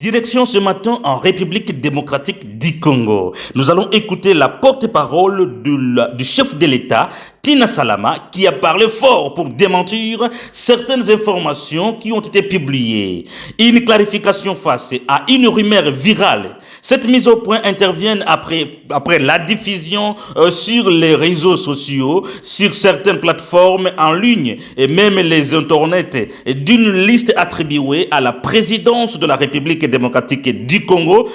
Direction ce matin en République démocratique du Congo. Nous allons écouter la porte-parole du chef de l'État, Tina Salama, qui a parlé fort pour démentir certaines informations qui ont été publiées. Une clarification face à une rumeur virale. Cette mise au point intervient après la diffusion sur les réseaux sociaux, sur certaines plateformes en ligne et même les internets d'une liste attribuée à la présidence de la République démocratique du Congo,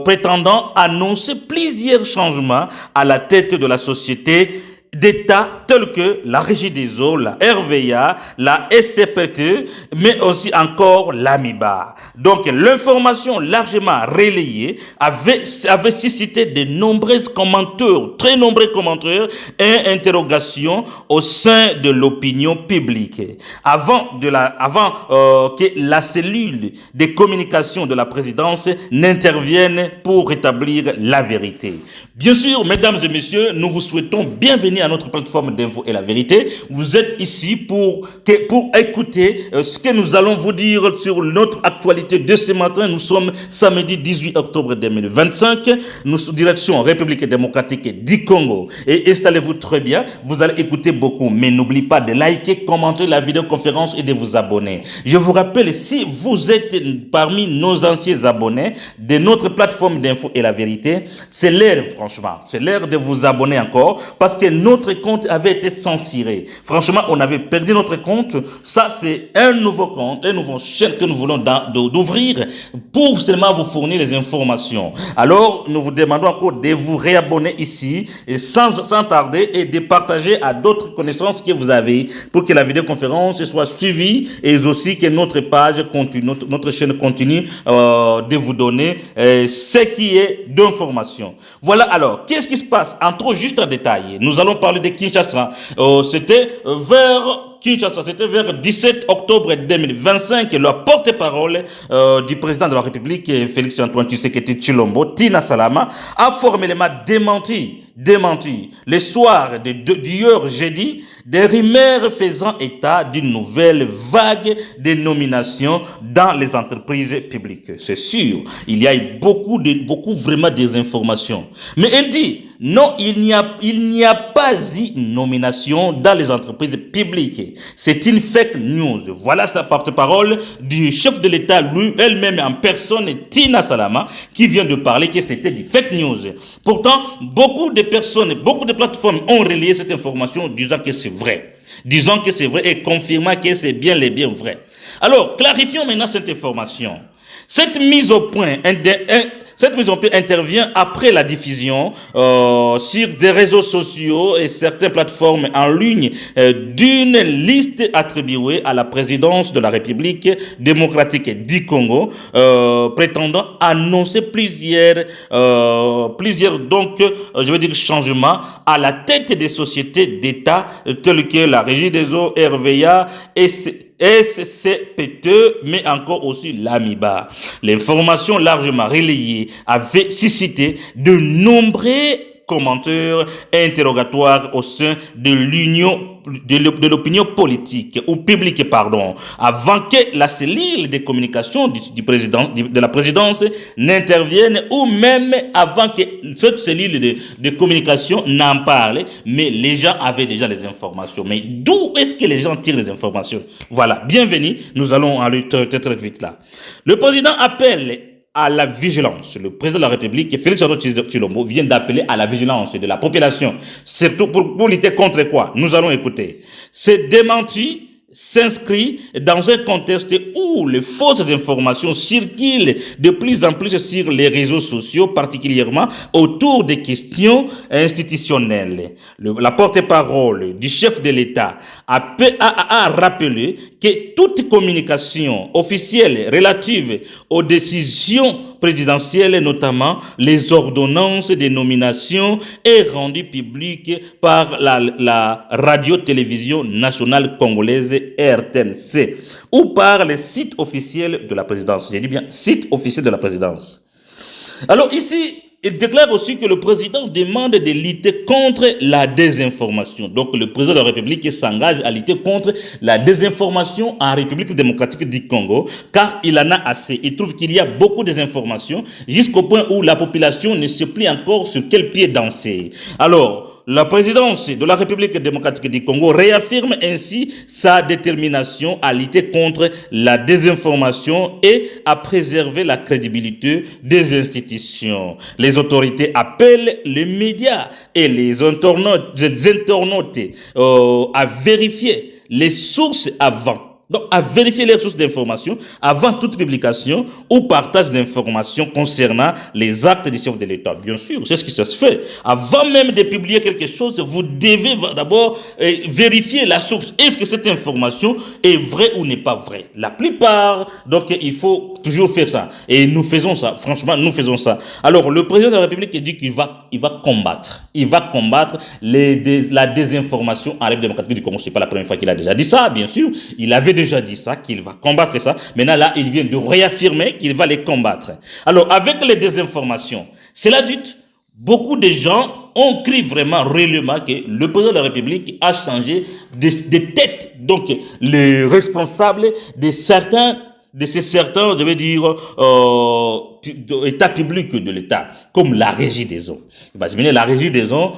prétendant annoncer plusieurs changements à la tête de la société d'État tels que la Régie des eaux, la RVA, la SCPT, mais aussi encore l'AMIBA. Donc l'information largement relayée avait suscité de nombreux commentaires, très nombreux commentaires et interrogations au sein de l'opinion publique. Avant que la cellule de communication de la présidence n'intervienne pour rétablir la vérité. Bien sûr, mesdames et messieurs, nous vous souhaitons bienvenue à notre plateforme d'info et la vérité. Vous êtes ici pour écouter ce que nous allons vous dire sur notre actualité de ce matin. Nous sommes samedi 18 octobre 2025. Nous sommes direction République démocratique du Congo. Et installez-vous très bien. Vous allez écouter beaucoup. Mais n'oubliez pas de liker, commenter la vidéoconférence et de vous abonner. Je vous rappelle, si vous êtes parmi nos anciens abonnés de notre plateforme d'info et la vérité, c'est l'heure, franchement. C'est l'heure de vous abonner encore parce que notre compte avait été censuré. Franchement, on avait perdu notre compte. Ça, c'est un nouveau compte, un nouveau chaîne que nous voulons d'ouvrir pour seulement vous fournir les informations. Alors, nous vous demandons encore de vous réabonner ici et sans tarder et de partager à d'autres connaissances que vous avez pour que la vidéoconférence soit suivie et aussi que notre page continue, notre chaîne continue de vous donner ce qui est d'information. Voilà alors, qu'est-ce qui se passe? Entrons juste en détail. Nous allons parler de Kinshasa. C'était vers 17 octobre 2025, le porte-parole du président de la République, Félix Antoine Tshisekedi Tshilombo, Tina Salama, a formellement démenti le soir d'hier jeudi des rumeurs faisant état d'une nouvelle vague de nominations dans les entreprises publiques. C'est sûr, il y a eu beaucoup vraiment des informations. Mais elle dit, non, il n'y a pas eu nomination dans les entreprises publiques. C'est une fake news. Voilà la porte-parole du chef de l'État, elle-même en personne, Tina Salama, qui vient de parler que c'était du fake news. Pourtant, beaucoup de personnes, beaucoup de plateformes ont relayé cette information disant que c'est vrai. Disons que c'est vrai et confirmant que c'est bien vrai. Alors, clarifions maintenant cette information. Cette mise au point intervient après la diffusion sur des réseaux sociaux et certaines plateformes en ligne d'une liste attribuée à la présidence de la République démocratique du Congo, prétendant annoncer plusieurs changements à la tête des sociétés d'État telles que la Régie des eaux, RVA et SCPT, mais encore aussi l'AMIBA. L'information largement relayée avait suscité de nombreux commentaires et interrogatoires au sein de l'opinion politique ou publique, avant que la cellule de communication de la présidence n'intervienne ou même avant que cette cellule de communication n'en parle, mais les gens avaient déjà les informations. Mais d'où est-ce que les gens tirent les informations? Voilà, bienvenue, nous allons aller très vite là. Le président appelle à la vigilance. Le président de la République, Félix Antoine Tshilombo, vient d'appeler à la vigilance de la population. Surtout pour lutter contre quoi? Nous allons écouter. C'est démenti s'inscrit dans un contexte où les fausses informations circulent de plus en plus sur les réseaux sociaux, particulièrement autour des questions institutionnelles. La porte-parole du chef de l'État a rappelé que toute communication officielle relative aux décisions présidentielle, notamment les ordonnances de nomination, est rendue publique par la radio-télévision nationale congolaise RTNC ou par le site officiel de la présidence. J'ai dit bien site officiel de la présidence. Alors ici, Il déclare aussi que le président demande de lutter contre la désinformation. Donc le président de la République s'engage à lutter contre la désinformation en République démocratique du Congo, car il en a assez. Il trouve qu'il y a beaucoup de désinformation jusqu'au point où la population ne sait plus encore sur quel pied danser. Alors, la présidence de la République démocratique du Congo réaffirme ainsi sa détermination à lutter contre la désinformation et à préserver la crédibilité des institutions. Les autorités appellent les médias et les internautes à vérifier les sources avant. Donc, à vérifier les sources d'information avant toute publication ou partage d'informations concernant les actes du chef de l'État. Bien sûr, c'est ce qui se fait. Avant même de publier quelque chose, vous devez d'abord vérifier la source. Est-ce que cette information est vraie ou n'est pas vraie? La plupart, donc il faut toujours faire ça. Et nous faisons ça. Franchement, nous faisons ça. Alors, le président de la République dit qu'il va combattre. Il va combattre la désinformation en République démocratique du Congo. C'est pas la première fois qu'il a déjà dit ça, bien sûr. Il avait déjà dit ça, qu'il va combattre ça. Maintenant, là, il vient de réaffirmer qu'il va les combattre. Alors, avec les désinformations, cela dit, beaucoup de gens ont cru vraiment, réellement, que le président de la République a changé de tête. Donc, les responsables de certains, je vais dire, état public de l'État, comme la régie des eaux. Imaginez, la régie des eaux,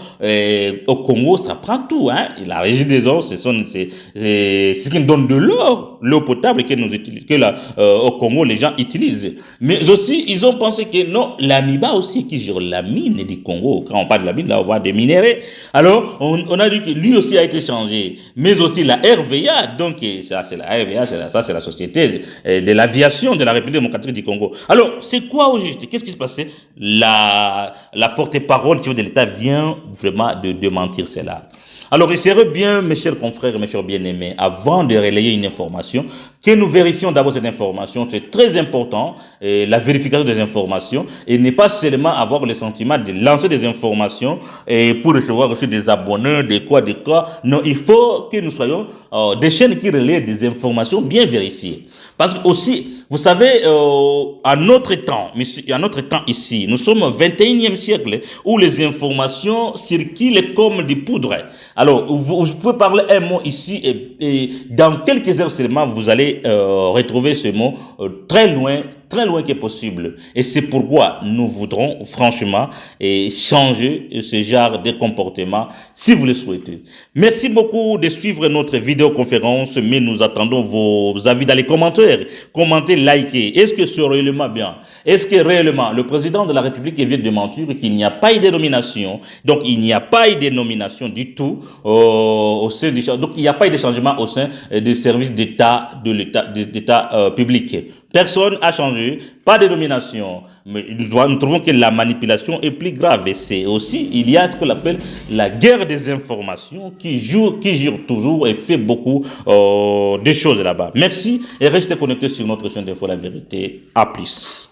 au Congo, ça prend tout, hein. Et la régie des eaux, c'est ce qui nous donne de l'eau potable que nous utilisons, au Congo, les gens utilisent. Mais aussi, ils ont pensé que non, l'AMIBA aussi, qui gère la mine du Congo. Quand on parle de la mine, là, on voit des minéraux. Alors, on a dit que lui aussi a été changé. Mais aussi la RVA, donc, ça, c'est la RVA, c'est la société de l'aviation de la République démocratique du Congo. Alors, c'est quoi au juste? Qu'est-ce qui se passait? La porte-parole de l'État vient vraiment de démentir cela. Alors, il serait bien, mes chers confrères, mes chers bien-aimés, avant de relayer une information, que nous vérifions d'abord cette information. C'est très important, la vérification des informations, et ne pas seulement avoir le sentiment de lancer des informations pour recevoir aussi des abonnés, des quoi. Non, il faut que nous soyons des chaînes qui relaient des informations bien vérifiées. Parce que aussi, vous savez, à notre temps ici, nous sommes au 21e siècle où les informations circulent comme des poudres. Alors, vous pouvez parler un mot ici et dans quelques heures seulement, vous allez retrouver ce mot très loin que possible. Et c'est pourquoi nous voudrons franchement changer ce genre de comportement si vous le souhaitez. Merci beaucoup de suivre notre vidéoconférence, mais nous attendons vos avis dans les commentaires. Commentez, likez. Est-ce que c'est réellement bien? Est-ce que réellement le président de la République vient de mentir qu'il n'y a pas eu de nomination? Donc il n'y a pas eu de nomination du tout au sein du, donc il n'y a pas eu de changement au sein des services d'État public. Personne n'a changé, pas de nomination. Mais nous trouvons que la manipulation est plus grave. Et c'est aussi, il y a ce qu'on appelle la guerre des informations qui jure toujours et fait beaucoup de choses là-bas. Merci et restez connectés sur notre chaîne d'Info La Vérité. À plus.